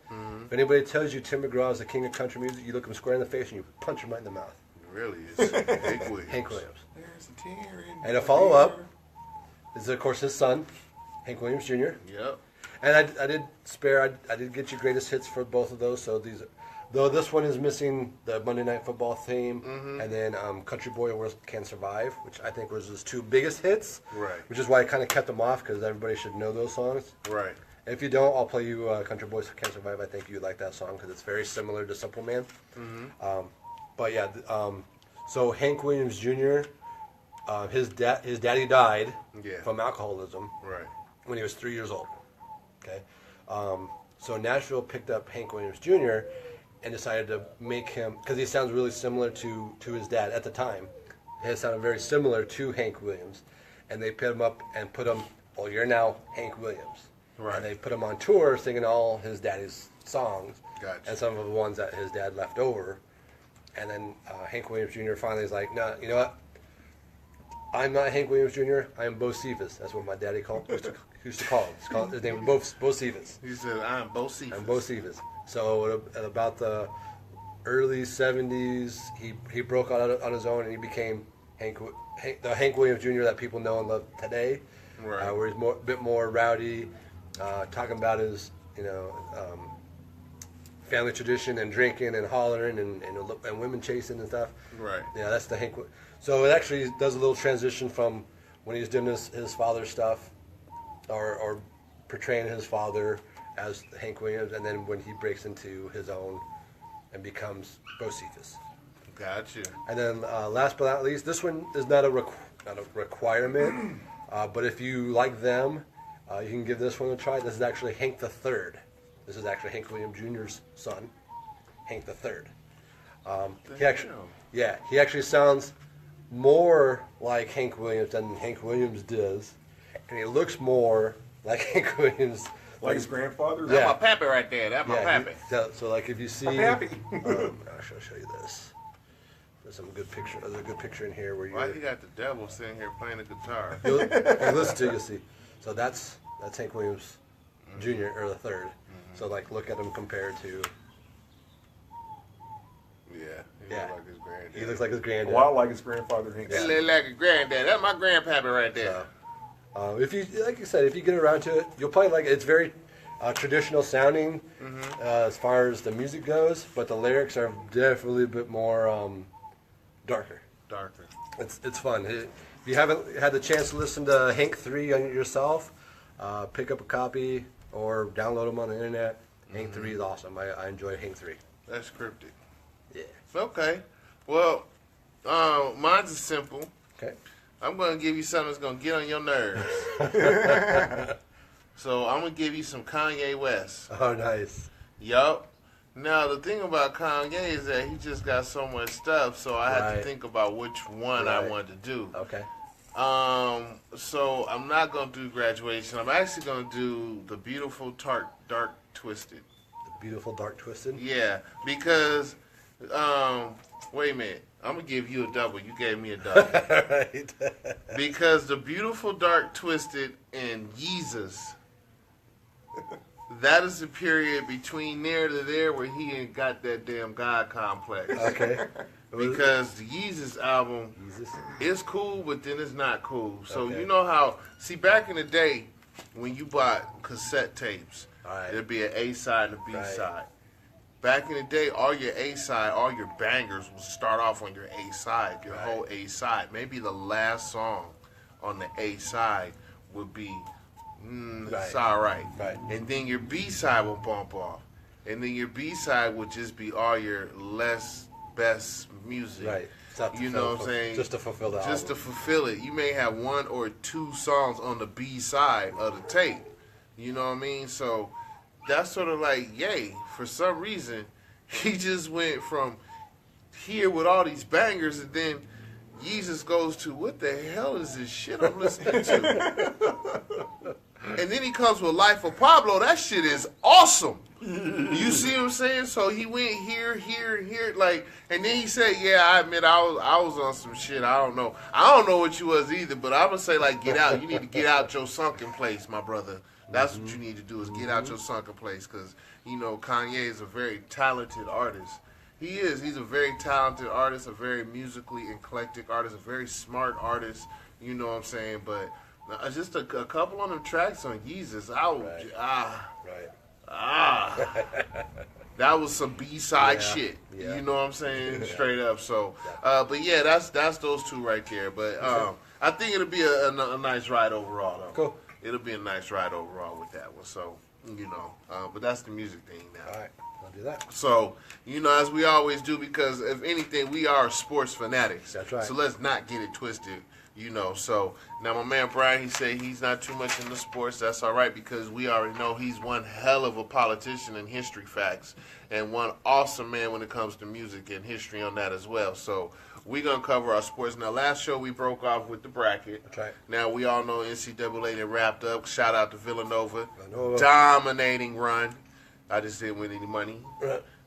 If anybody tells you Tim McGraw is the king of country music, you look him square in the face and you punch him right in the mouth. Really, it's Hank Williams. Hank Williams. There's a tear in And my a follow-up ear. is, of course, his son, Hank Williams Jr. Yep. And I did get you greatest hits for both of those. So though this one is missing the Monday Night Football theme, and then Country Boy World Can Survive, which I think was his 2 biggest hits. Right. Which is why I kind of kept them off, because everybody should know those songs. Right. If you don't, I'll play you Country Boys Can Survive. I think you like that song because it's very similar to Simple Man. But yeah, so Hank Williams Jr., his daddy died from alcoholism Right. when he was 3 years old. Okay, so Nashville picked up Hank Williams Jr. and decided to make him, because he sounds really similar to his dad at the time. He sounded very similar to Hank Williams, and they put him up and put him. Well, you're now Hank Williams. Right. And they put him on tour singing all his daddy's songs, Gotcha. and some of the ones that his dad left over. And then Hank Williams Jr. finally is like, no, you know what? I'm not Hank Williams Jr. I am Bo Cephas. That's what my daddy used to call him. His name was Bo Cephas. He said, I'm Bo Cephas. I'm Bo Cephas. So at about the early 70s, he broke out on his own and he became the Hank Williams Jr. that people know and love today. Right. Where he's a bit more rowdy, talking about his family tradition and drinking and hollering and women chasing and stuff. Right. Yeah, that's the Hank. So it actually does a little transition from when he's doing his father's stuff, or portraying his father as Hank Williams, and then when he breaks into his own and becomes Bo Cephas. Gotcha. And then last but not least, this one is not a requirement, but if you like them, you can give this one a try. This is actually Hank the Third. This is actually Hank Williams Jr.'s son, Hank the Third. He actually sounds more like Hank Williams than Hank Williams does. and he looks more like Hank Williams. Like his grandfather? That's Yeah. my pappy right there. That's my pappy. So like if you see, Pappy. I'll show you this. There's some good picture. There's a good picture in here where Why you're. you got the devil sitting here playing the guitar? You'll listen to it, you'll see. So that's Hank Williams Jr. or the third. So like look at him compared to. Yeah, he Yeah. looks like his granddad. He looks like his granddad. A lot like his grandfather, Hank. He look like his granddad. That's my grandpappy right there. If you, like you said, if you get around to it, you'll probably like it. It's very traditional sounding as far as the music goes, but the lyrics are definitely a bit more darker. Darker. It's fun. If you haven't had the chance to listen to Hank 3 on yourself, pick up a copy or download them on the internet. Hank 3 is awesome. I enjoy Hank 3. That's cryptic. Yeah. Okay. Well, mine's is simple. Okay. I'm going to give you something that's going to get on your nerves. So I'm going to give you some Kanye West. Oh, nice. Yup. Now, the thing about Kanye is that he just got so much stuff, so I had to Right. think about which one I Right. wanted to do. Okay. So I'm not going to do Graduation. I'm actually going to do The Beautiful Dark Twisted. The Beautiful Dark Twisted. Yeah, because, wait a minute. I'm going to give you a double. You gave me a double. Right. Because The Beautiful Dark Twisted and Yeezus, that is the period between there to there where he ain't got that damn God complex. Okay. Because the Yeezus album Jesus. is cool, but then it's not cool. So Okay. you know how, see, back in the day, when you bought cassette tapes, Right. there'd be an A side and a B Right. side. Back in the day, all your A side, all your bangers would start off on your A side, your Right. whole A side. Maybe the last song on the A side would be, it's Right. alright. Right. And then your B side will bump off. And then your B side would just be all your best music. Right. It's not to You know fulfill- what I'm saying? Just to fulfill the Just to album. fulfill it. You may have one or two songs on the B side of the tape. You know what I mean? So that's sort of like, yay. For some reason, he just went from here with all these bangers, and then Jesus goes to, what the hell is this shit I'm listening to? And then he comes with Life of Pablo. That shit is awesome. You see what I'm saying? So he went here, like, and then he said, "Yeah, I admit I was on some shit. I don't know what you was either, but I'm gonna say like, get out. You need to get out your sunken place, my brother. That's what you need to do is get out your sunken place, because you know Kanye is a very talented artist. He is. He's a very talented artist, a very musically eclectic artist, a very smart artist. You know what I'm saying? But just a couple of them tracks on Yeezus, Right. that was some B-side Yeah, shit. yeah. You know what I'm saying? Straight up. So, but yeah, that's those two right there. But I think it'll be a nice ride overall, though. Cool. It'll be a nice ride overall with that one. So, you know, but that's the music thing now. All right. I'll do that. So, you know, as we always do, because if anything, we are sports fanatics. That's right. So let's not get it twisted, you know. So now my man Brian, he said he's not too much into sports. That's all right, because we already know he's one hell of a politician in history facts and one awesome man when it comes to music and history on that as well. So we're going to cover our sports. Now, last show we broke off with the bracket. That's right. Now, we all know NCAA that wrapped up. Shout out to Villanova. Villanova. Dominating run. I just didn't win any money.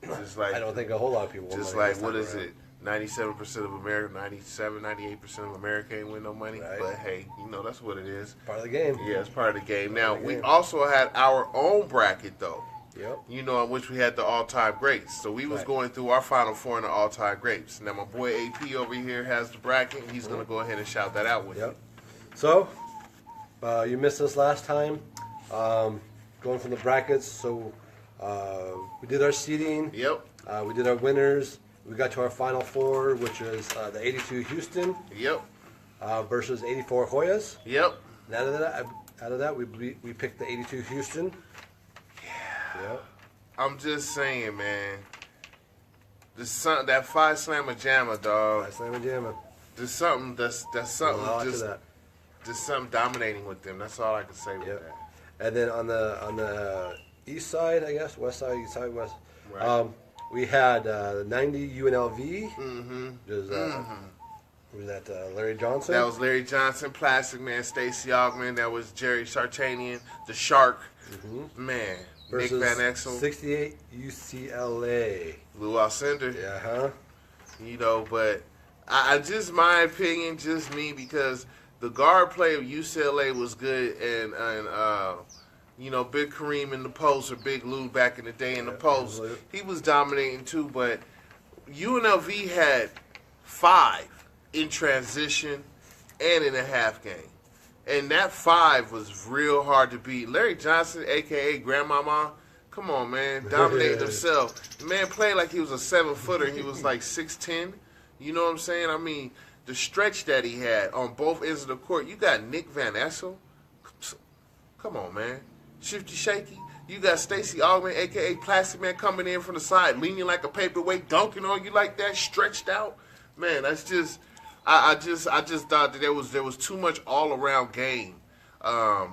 Just like I don't think a whole lot of people. just will money like this what time is around. it? 97% of America, 98% of America ain't win no money. Right. But hey, you know that's what it is. Part of the game. Yeah, it's part of the game. Now of the we game. also had our own bracket though. Yep. You know, in which we had the all-time greats. So we was Right. going through our final four in the all-time greats. Now my boy AP over here has the bracket, and he's gonna go ahead and shout that out with Yep. So, you missed us last time. Going from the brackets. So, we did our seeding. you. We did our winners. We got to our final four, which was the 82 Houston Yep. versus 84 Hoyas. Yep. And out of that, we picked the 82 Houston. Yep. I'm just saying, man. That five slammer jammer, dog. I slam and jamming. There's something that's something A lot to just that. something dominating with them. That's all I can say with Yep. that. And then on the east side, I guess, west side, east side, west. Right. We had 90 UNLV. Mm-hmm. Just, Was that Larry Johnson? That was Larry Johnson, Plastic Man, Stacey Augman. That was Jerry Sartanian, the Shark. Man, Versus Nick Van Exel. 68 UCLA. Lou Alcindor. Yeah, huh? You know, but I just, my opinion, just me, because the guard play of UCLA was good, and you know, Big Kareem in the post, or Big Lou back in the day in the post, he was dominating too, but UNLV had 5 in transition and in a half game. And that 5 was real hard to beat. Larry Johnson, a.k.a. Grandmama, come on, man, dominated himself. The man played like he was a 7-footer. He was like 6'10". You know what I'm saying? I mean, the stretch that he had on both ends of the court. You got Nick Van Exel. Come on, man. Shifty Shaky. You got Stacey Augman, a.k.a. Plastic Man, coming in from the side, leaning like a paperweight, dunking on you like that, stretched out. Man, that's just... I just thought that there was too much all around game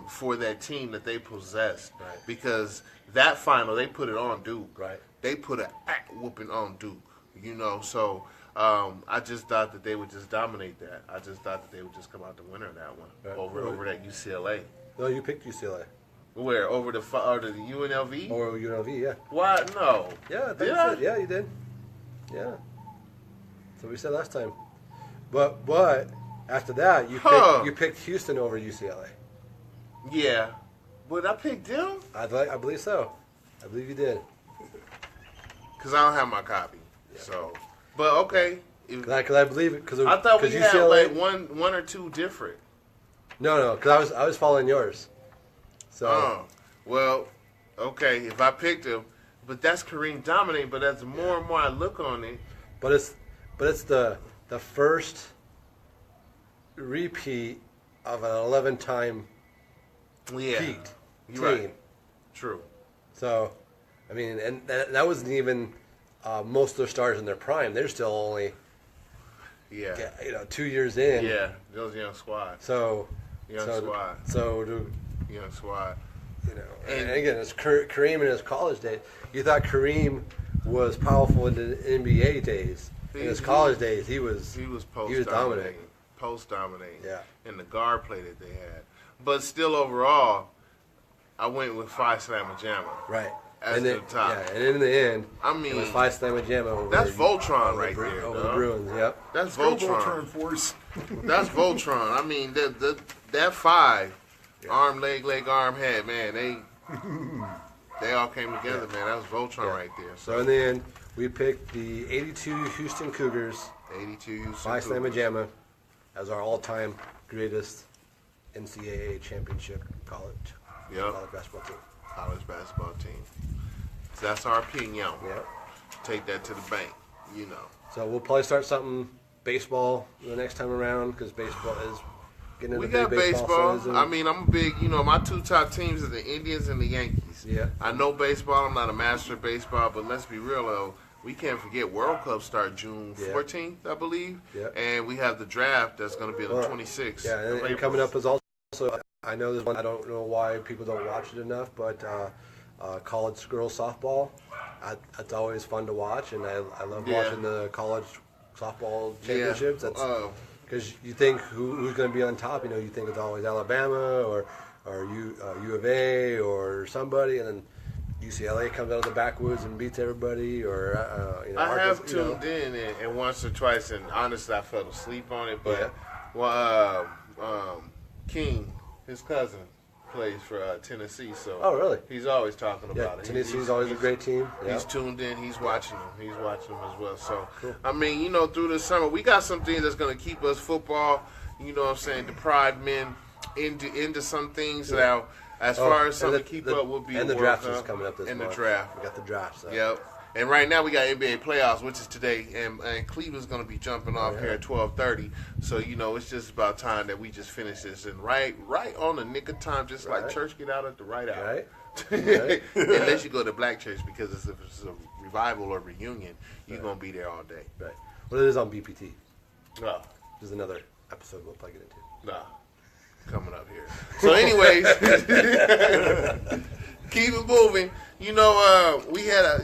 for that team that they possessed. Right. Because that final, they put it on Duke. Right. They put a whooping on Duke. You know, so I just thought that they would just dominate that. I just thought that they would just come out the winner of that one over that UCLA. No, you picked UCLA. Where, over the UNLV? Or UNLV, yeah. Why? No. Yeah, Did I? Yeah, you did. Yeah. That's what we said last time. But after that, you picked Houston over UCLA. Yeah. But I picked them? I believe so. I believe you did. Because I don't have my copy. Yeah. So, but okay. Because I believe it. I thought we UCLA, had like one or two different. No, because I was following yours. So. Well, okay. If I picked him, but that's Kareem dominating. But as more and more I look on it, but it's the first repeat of an 11-time peaked team. Right. True. So, I mean, and that wasn't even most of their stars in their prime. They're still only, 2 years in. Yeah, those young squad. So, young squad. Young squad. You know, and again, it's Kareem in his college days. You thought Kareem was powerful in the NBA days. In his college days, he was dominating. Post dominating. Yeah. And the guard play that they had. But still, overall, I went with Phi Slamma Jamma. Right. As the top. Yeah, and in the end, I mean, it was Phi Slamma Jamma over. That's Voltron right there. Over the Bruins. Yep. That's Voltron force. That's Voltron. I mean, that 5, arm, leg, arm, head, man, they all came together, man. That was Voltron right there. So in the end, we picked the 82 Houston Cougars. 82 Houston Phi Cougars. Slamma Jamma as our all-time greatest NCAA championship college basketball team. College basketball team. So that's our opinion. Yep. Take that to the bank, you know. So we'll probably start something baseball the next time around because baseball is getting into We got baseball. season. I mean, I'm a big, my 2 top teams are the Indians and the Yankees. Yeah. I know baseball. I'm not a master of baseball, but let's be real, though. We can't forget World Cup start June 14th, I believe. Yeah. And we have the draft that's going to be on the 26th. Yeah, and coming up is also, I know there's one, I don't know why people don't watch it enough, but college girls softball, it's always fun to watch, and I love watching the college softball championships. Because you think who's going to be on top, you think it's always Alabama or U of A or somebody, and then UCLA comes out of the backwoods and beats everybody, or I have tuned in and once or twice, and honestly, I fell asleep on it. But King, his cousin, plays for Tennessee, so really? He's always talking about it. Tennessee's always a great team. He's tuned in. He's watching them. He's watching them as well. So I mean, through the summer, we got some things that's going to keep us football. You know what I'm saying? Deprived men into some things now. As far as something to keep up will be and the draft is coming up this month. And the draft. We got the draft. So. Yep. And right now we got NBA playoffs, which is today, and Cleveland's going to be jumping off here at 12:30. So it's just about time that we just finish this and right on the nick of time, just like church get out at the right hour. Right. Unless you go to black church, because if it's a revival or reunion, you're going to be there all day. Right. Well, it is on BPT. No. There's another episode we'll probably get into. No. Coming up here. So, anyways, keep it moving. We had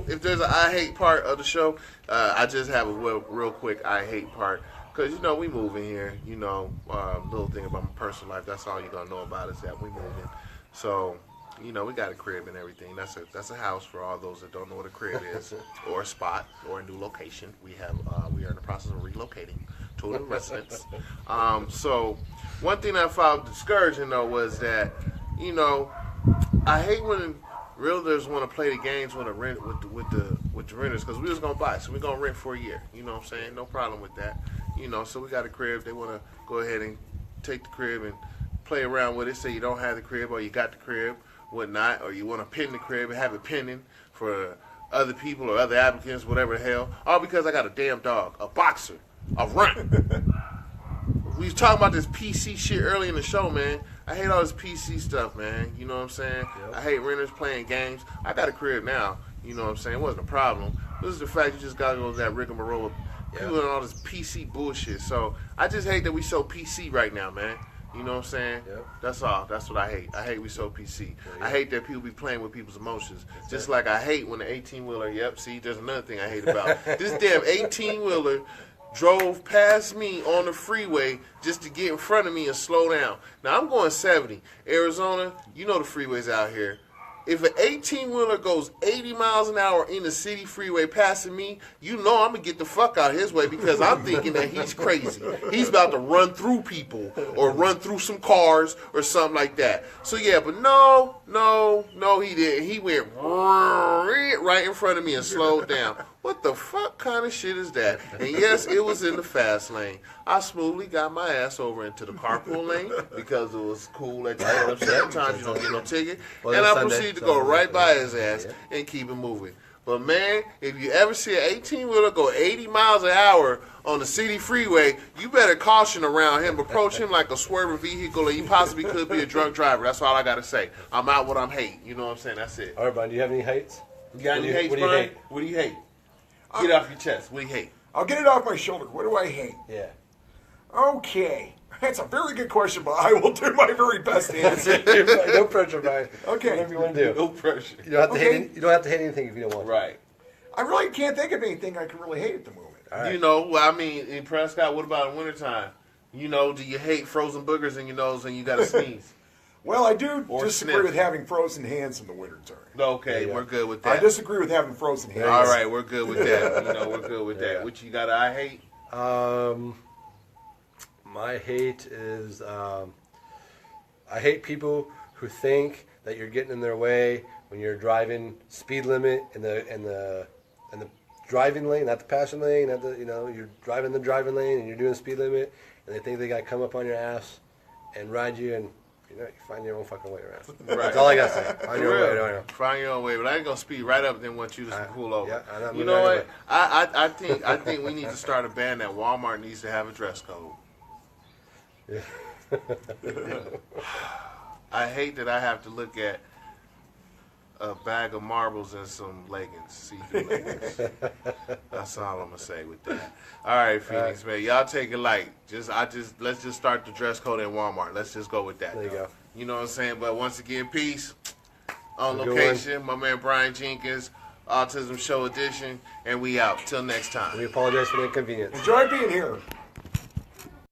if there's an I hate part of the show, I just have a real quick I hate part. Because, we moving here. Little thing about my personal life, that's all you're going to know about is that we moving. So, we got a crib and everything. That's a house for all those that don't know what a crib is, or a spot, or a new location. We are in the process of relocating to a residence. So, one thing I found discouraging, though, was that, I hate when realtors want to play the games with the renters, because we was gonna buy, so we're gonna rent for a year. You know what I'm saying? No problem with that. So we got a crib. They want to go ahead and take the crib and play around with it. Say you don't have the crib, or you got the crib, whatnot, or you want to pin the crib and have it pending for other people or other applicants, whatever the hell. All because I got a damn dog, a boxer, a runt. We was talking about this PC shit early in the show, man. I hate all this PC stuff, man. You know what I'm saying? Yep. I hate renters playing games. I got a crib now. You know what I'm saying? It wasn't a problem. This is the fact you just got to go to that rigmarole with people and all this PC bullshit. So I just hate that we so PC right now, man. You know what I'm saying? Yep. That's all. That's what I hate. I hate we so PC. I hate that people be playing with people's emotions. Just like I hate when the 18-wheeler, see, there's another thing I hate about. This damn 18-wheeler drove past me on the freeway just to get in front of me and slow down. Now, I'm going 70. Arizona, the freeways out here. If an 18-wheeler goes 80 miles an hour in the city freeway passing me, I'm going to get the fuck out of his way, because I'm thinking that he's crazy. He's about to run through people or run through some cars or something like that. So, but no, he didn't. He went right in front of me and slowed down. What the fuck kind of shit is that? And yes, it was in the fast lane. I smoothly got my ass over into the carpool lane because it was cool at certain times. You don't get no ticket. And I proceeded to go right by his ass and keep it moving. But man, if you ever see an 18-wheeler go 80 miles an hour on the city freeway, you better caution around him. Approach him like a swerving vehicle, or he possibly could be a drunk driver. That's all I got to say. I'm out what I'm hate. You know what I'm saying? That's it. All right, Brian, do you have any hates? You got any hates, Brian? What do you hate? Get it off your chest. What do you hate? I'll get it off my shoulder. What do I hate? Yeah. Okay. That's a very good question, but I will do my very best to answer. No pressure, Brian. Okay. Whatever you want to do. No pressure. You don't have to hate. You don't have to hate anything if you don't want. Right. I really can't think of anything I can really hate at the moment. Right. In Prescott, what about in wintertime? Do you hate frozen boogers in your nose and you got to sneeze? Well, I do disagree sniff. with having frozen hands in the wintertime. Okay, we're good with that. I disagree with having frozen hands. All right, we're good with that. We're good with that. What you got? I hate. My hate is I hate people who think that you're getting in their way when you're driving speed limit in the driving lane, not the passing lane. Not the you're driving the driving lane and you're doing speed limit, and they think they got to come up on your ass and ride you and. You find your own fucking way around. Right. That's all I got to say. Find your own way. Find your own way, but I ain't gonna speed right up and want you to pull over. Yeah, you know what? I think we need to start a band that Walmart needs to have a dress code. Yeah. I hate that I have to look at a bag of marbles and some leggings, see-through leggings. That's all I'm gonna say with that. All right, Phoenix, man, y'all take it light. Let's just start the dress code in Walmart. Let's just go with that. There you go. You know what I'm saying? But once again, peace. On location, my man Bryan Jenkins, Autism Show Edition, and we out. Till next time. We apologize for the inconvenience. Enjoy being here.